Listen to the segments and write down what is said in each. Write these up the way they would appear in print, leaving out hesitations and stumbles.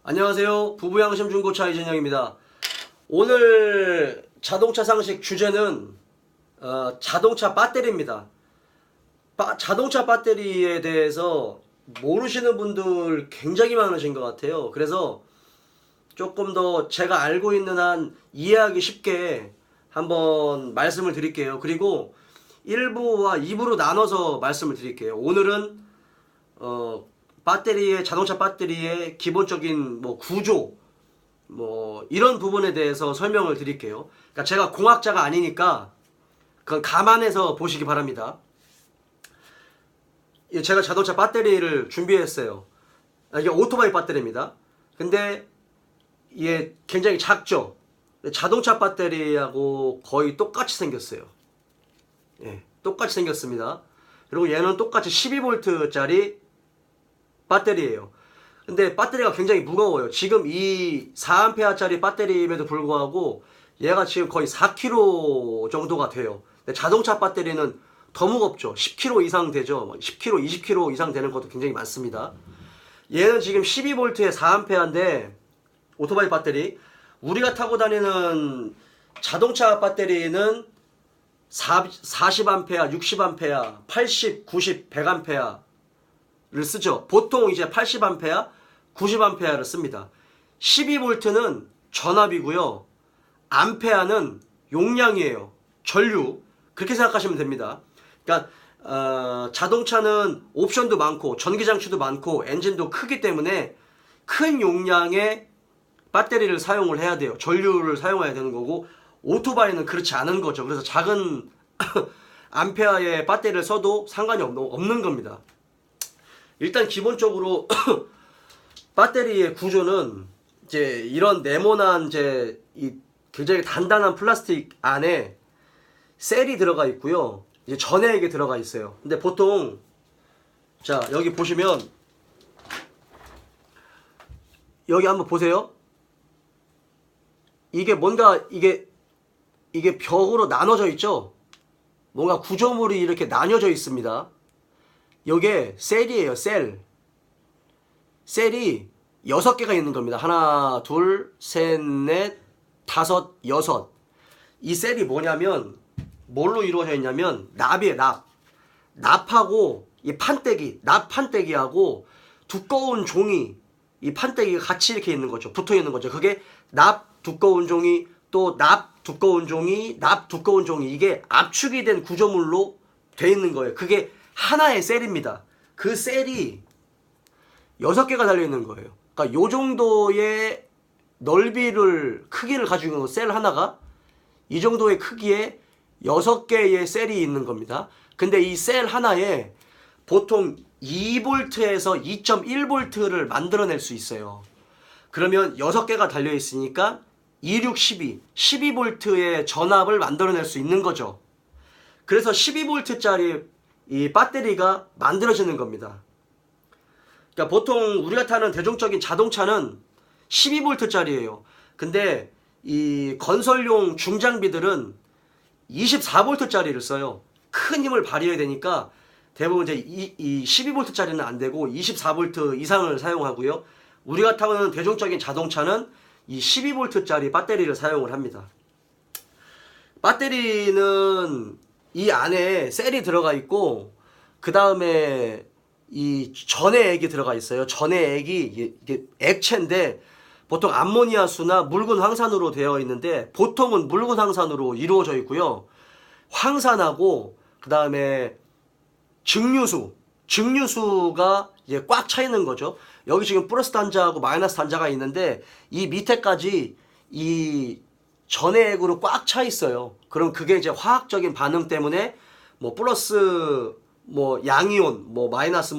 안녕하세요. 부부양심 중고차 이진영입니다. 오늘 자동차 상식 주제는 자동차 배터리입니다. 자동차 배터리에 대해서 모르시는 분들 굉장히 많으신 것 같아요. 그래서 조금 더 제가 알고 있는 한 이해하기 쉽게 한번 말씀을 드릴게요. 그리고 1부와 2부로 나눠서 말씀을 드릴게요. 오늘은 자동차 배터리의 기본적인 구조, 이런 부분에 대해서 설명을 드릴게요. 그러니까 제가 공학자가 아니니까 그건 감안해서 보시기 바랍니다. 제가 자동차 배터리를 준비했어요. 이게 오토바이 배터리입니다. 근데 이게 굉장히 작죠. 자동차 배터리하고 거의 똑같이 생겼어요. 똑같이 생겼습니다. 그리고 얘는 똑같이 12V짜리 배터리예요. 근데 배터리가 굉장히 무거워요. 지금 이 4A짜리 배터리임에도 불구하고 얘가 지금 거의 4kg 정도가 돼요. 근데 자동차 배터리는 더 무겁죠. 10kg 이상 되죠. 10kg, 20kg 이상 되는 것도 굉장히 많습니다. 얘는 지금 12V에 4A인데 오토바이 배터리, 우리가 타고 다니는 자동차 배터리는 40A, 60A, 80, 90, 100A 를 쓰죠. 보통 이제 80A, 90A를 씁니다. 12V는 전압이고요. 암페아는 용량이에요. 전류. 그렇게 생각하시면 됩니다. 그러니까 자동차는 옵션도 많고 전기장치도 많고 엔진도 크기 때문에 큰 용량의 배터리를 사용을 해야 돼요. 전류를 사용해야 되는 거고, 오토바이는 그렇지 않은 거죠. 그래서 작은 암페아의 배터리를 써도 상관이 없는 겁니다. 일단 기본적으로 배터리의 구조는 이제 이런 네모난 이 굉장히 단단한 플라스틱 안에 셀이 들어가 있고요. 이제 전해액이 들어가 있어요. 근데 보통 자, 여기 보시면 여기 한번 보세요. 이게 뭔가 이게 벽으로 나눠져 있죠? 뭔가 구조물이 이렇게 나뉘어져 있습니다. 요게 셀이에요. 셀이 6개가 있는 겁니다. 하나, 둘, 셋, 넷, 다섯, 여섯. 이 셀이 뭐냐면 뭘로 이루어져 있냐면 납이에요. 납하고 이 판때기, 납 판때기하고 두꺼운 종이, 이 판때기가 같이 이렇게 있는 거죠. 붙어 있는 거죠. 그게 납 두꺼운 종이, 또 납 두꺼운 종이, 납 두꺼운 종이, 이게 압축이 된 구조물로 돼 있는 거예요. 그게 하나의 셀입니다. 그 셀이 6개가 달려있는 거예요. 그러니까 요 정도의 크기를 가지고 있는 셀 하나가 이 정도의 크기에 6개의 셀이 있는 겁니다. 근데 이 셀 하나에 보통 2V에서 2.1V를 만들어낼 수 있어요. 그러면 6개가 달려있으니까 2, 6, 12, 12V의 전압을 만들어낼 수 있는 거죠. 그래서 12V짜리 이 배터리가 만들어지는 겁니다. 그러니까 보통 우리가 타는 대중적인 자동차는 12V짜리예요. 근데 이 건설용 중장비들은 24V짜리를 써요. 큰 힘을 발휘해야 되니까 대부분 이제 이 12V짜리는 안 되고 24V 이상을 사용하고요. 우리가 타는 대중적인 자동차는 이 12V짜리 배터리를 사용을 합니다. 배터리는 이 안에 셀이 들어가 있고, 그 다음에 이 전해액이 들어가 있어요. 전해액이 이게 액체인데 보통 암모니아수나 묽은 황산으로 되어 있는데 보통은 묽은 황산으로 이루어져 있고요. 황산하고 그 다음에 증류수가 이제 꽉 차 있는 거죠. 여기 지금 플러스 단자하고 마이너스 단자가 있는데 이 밑에까지 이 전해액으로 꽉 차 있어요. 그럼 그게 이제 화학적인 반응 때문에 플러스 양이온, 마이너스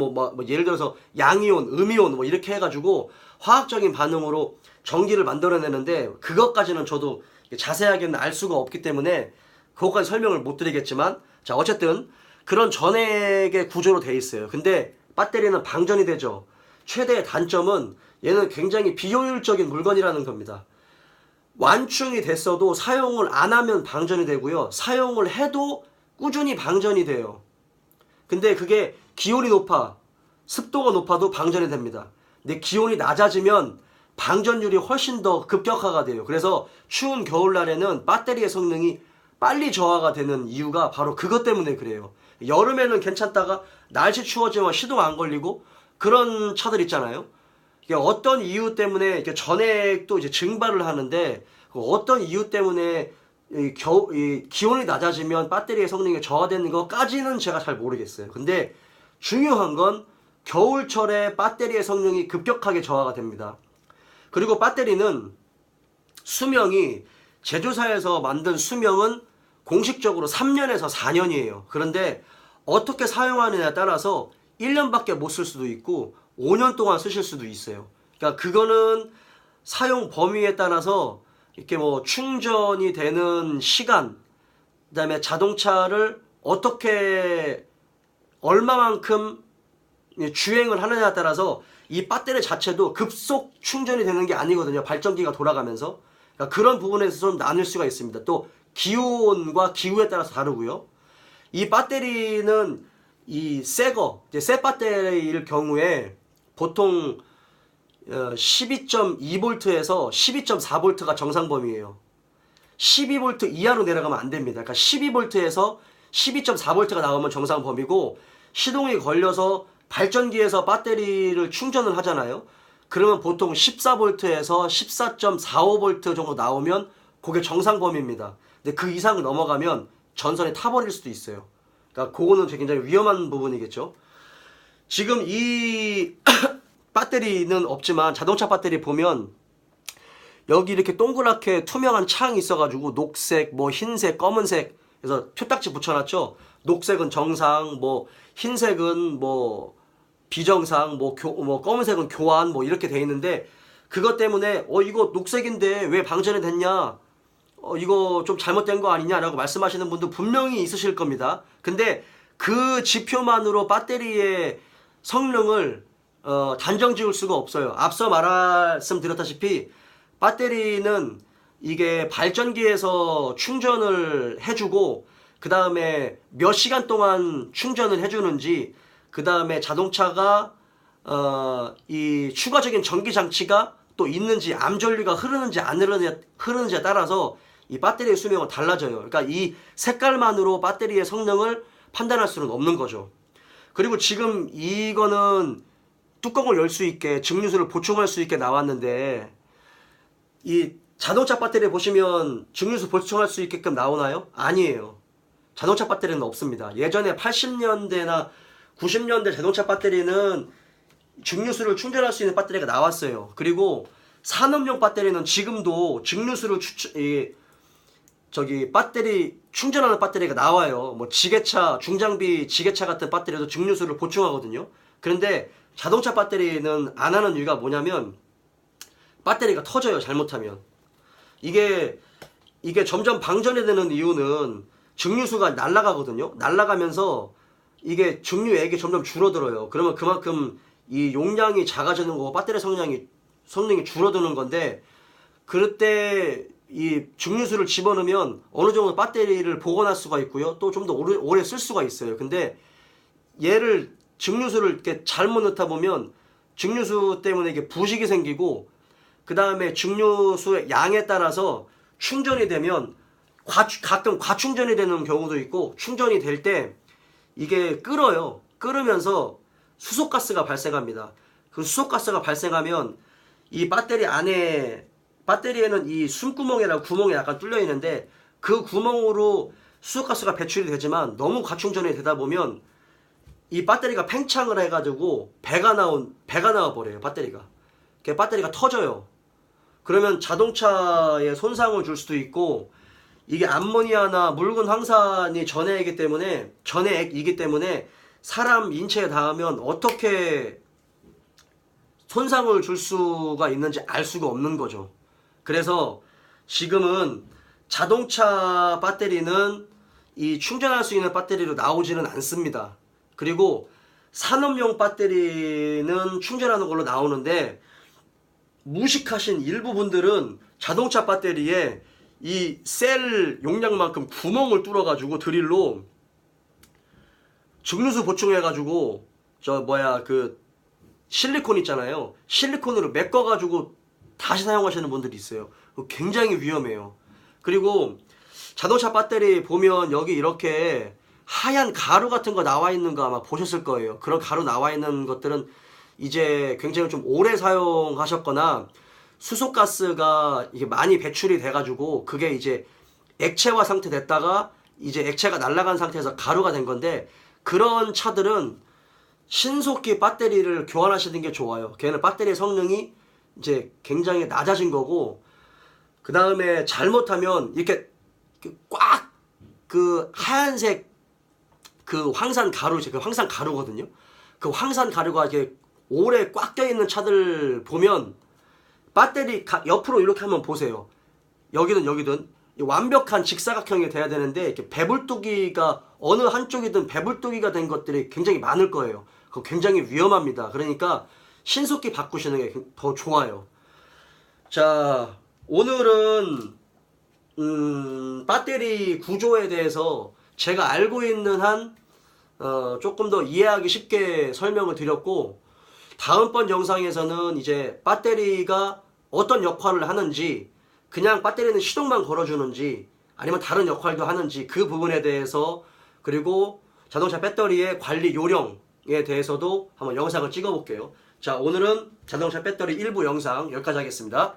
예를 들어서 양이온, 음이온 이렇게 해가지고 화학적인 반응으로 전기를 만들어내는데, 그것까지는 저도 자세하게는 알 수가 없기 때문에 그것까지 설명을 못 드리겠지만, 자, 어쨌든 그런 전해액의 구조로 돼 있어요. 근데 배터리는 방전이 되죠. 최대의 단점은 얘는 굉장히 비효율적인 물건이라는 겁니다. 완충이 됐어도 사용을 안 하면 방전이 되고요. 사용을 해도 꾸준히 방전이 돼요. 근데 그게 기온이 높아, 습도가 높아도 방전이 됩니다. 근데 기온이 낮아지면 방전율이 훨씬 더 급격화가 돼요. 그래서 추운 겨울날에는 배터리의 성능이 빨리 저하가 되는 이유가 바로 그것 때문에 그래요. 여름에는 괜찮다가 날씨 추워지면 시동 안 걸리고 그런 차들 있잖아요. 이게 어떤 이유 때문에 전액도 이제 증발을 하는데 어떤 이유 때문에 이 기온이 낮아지면 배터리의 성능이 저하되는 것까지는 제가 잘 모르겠어요. 근데 중요한 건 겨울철에 배터리의 성능이 급격하게 저하가 됩니다. 그리고 배터리는 수명이 제조사에서 만든 수명은 공식적으로 3년에서 4년이에요. 그런데 어떻게 사용하느냐에 따라서 1년밖에 못 쓸 수도 있고 5년 동안 쓰실 수도 있어요. 그러니까 그거는 사용 범위에 따라서 이렇게 뭐 충전이 되는 시간, 그다음에 자동차를 어떻게 얼마만큼 주행을 하느냐에 따라서 이 배터리 자체도 급속 충전이 되는 게 아니거든요. 발전기가 돌아가면서. 그러니까 그런 부분에서 좀 나눌 수가 있습니다. 또 기온과 기후에 따라서 다르고요. 이 배터리는 이 새 배터리일 경우에 보통 12.2V에서 12.4V가 정상 범위예요. 12V 이하로 내려가면 안 됩니다. 그러니까 12V에서 12.4V가 나오면 정상 범위고, 시동이 걸려서 발전기에서 배터리를 충전을 하잖아요. 그러면 보통 14V에서 14.45V 정도 나오면 그게 정상 범위입니다. 근데 그 이상을 넘어가면 전선이 타버릴 수도 있어요. 그러니까 그거는 굉장히 위험한 부분이겠죠. 지금 이 배터리는 없지만 자동차 배터리 보면 여기 이렇게 동그랗게 투명한 창이 있어가지고 녹색, 뭐 흰색, 검은색, 그래서 표딱지 붙여놨죠. 녹색은 정상, 뭐 흰색은 뭐 비정상, 뭐 검은색은 교환, 뭐 이렇게 돼 있는데, 그것 때문에 이거 녹색인데 왜 방전이 됐냐, 이거 좀 잘못된 거 아니냐라고 말씀하시는 분도 분명히 있으실 겁니다. 근데 그 지표만으로 배터리의 성능을 단정 지을 수가 없어요. 앞서 말씀드렸다시피 배터리는 이게 발전기에서 충전을 해주고, 그 다음에 몇 시간 동안 충전을 해주는지, 그 다음에 자동차가 이 추가적인 전기 장치가 또 있는지, 암전류가 흐르는지 안 흐르는지에 따라서 이 배터리의 수명은 달라져요. 그러니까 이 색깔만으로 배터리의 성능을 판단할 수는 없는 거죠. 그리고 지금 이거는 뚜껑을 열 수 있게, 증류수를 보충할 수 있게 나왔는데, 이 자동차 배터리 보시면 증류수 보충할 수 있게끔 나오나요? 아니에요. 자동차 배터리는 없습니다. 예전에 80년대나 90년대 자동차 배터리는 증류수를 충전할 수 있는 배터리가 나왔어요. 그리고 산업용 배터리는 지금도 증류수를 배터리 충전하는 배터리가 나와요. 뭐 지게차, 중장비 지게차 같은 배터리도 증류수를 보충하거든요. 그런데 자동차 배터리는 안 하는 이유가 뭐냐면 배터리가 터져요, 잘못하면. 이게 점점 방전이 되는 이유는 증류수가 날아가거든요. 날아가면서 이게 증류액이 점점 줄어들어요. 그러면 그만큼 이 용량이 작아지는 거고 배터리 성능이 줄어드는 건데, 그럴 때 이 증류수를 집어넣으면 어느 정도 배터리를 보관할 수가 있고요. 또 좀 더 오래 쓸 수가 있어요. 근데 증류수를 이렇게 잘못 넣다 보면 증류수 때문에 이게 부식이 생기고, 그 다음에 증류수의 양에 따라서 충전이 되면 가끔 과충전이 되는 경우도 있고, 충전이 될 때 이게 끓어요. 끓으면서 수소가스가 발생합니다. 그 수소가스가 발생하면 이 배터리에는 이 숨구멍이라고 구멍이 약간 뚫려 있는데, 그 구멍으로 수소가스가 배출이 되지만 너무 과충전이 되다 보면 이 배터리가 팽창을 해가지고 배가 나와 버려요. 배터리가 터져요. 그러면 자동차에 손상을 줄 수도 있고, 이게 암모니아나 묽은 황산이 전해이기 때문에 사람 인체에 닿으면 어떻게 손상을 줄 수가 있는지 알 수가 없는 거죠. 그래서 지금은 자동차 배터리는 이 충전할 수 있는 배터리로 나오지는 않습니다. 그리고 산업용 배터리는 충전하는 걸로 나오는데, 무식하신 일부 분들은 자동차 배터리에 이 셀 용량만큼 구멍을 뚫어가지고 드릴로 증류수 보충해가지고 그 실리콘 있잖아요. 실리콘으로 메꿔가지고 다시 사용하시는 분들이 있어요. 굉장히 위험해요. 그리고 자동차 배터리 보면 여기 이렇게 하얀 가루 같은 거 나와 있는 거 아마 보셨을 거예요. 그런 가루 나와 있는 것들은 이제 굉장히 좀 오래 사용하셨거나 수소가스가 이게 많이 배출이 돼가지고 그게 이제 액체화 상태 됐다가 이제 액체가 날아간 상태에서 가루가 된 건데, 그런 차들은 신속히 배터리를 교환하시는 게 좋아요. 걔는 배터리 성능이 이제 굉장히 낮아진 거고, 그 다음에 잘못하면 이렇게 꽉 그 하얀색 그 황산 가루, 그 황산 가루거든요. 그 황산 가루가 이렇게 오래 꽉 껴있는 차들 보면 배터리 옆으로 이렇게 한번 보세요. 여기든 완벽한 직사각형이 돼야 되는데 이렇게 배불뚝이가 어느 한쪽이든 배불뚝이가 된 것들이 굉장히 많을 거예요. 그거 굉장히 위험합니다. 그러니까 신속히 바꾸시는 게 더 좋아요. 자, 오늘은 배터리 구조에 대해서 제가 알고 있는 한 조금 더 이해하기 쉽게 설명을 드렸고, 다음번 영상에서는 이제 배터리가 어떤 역할을 하는지, 그냥 배터리는 시동만 걸어주는지 아니면 다른 역할도 하는지 그 부분에 대해서, 그리고 자동차 배터리의 관리 요령에 대해서도 한번 영상을 찍어 볼게요. 자, 오늘은 자동차 배터리 1부 영상 여기까지 하겠습니다.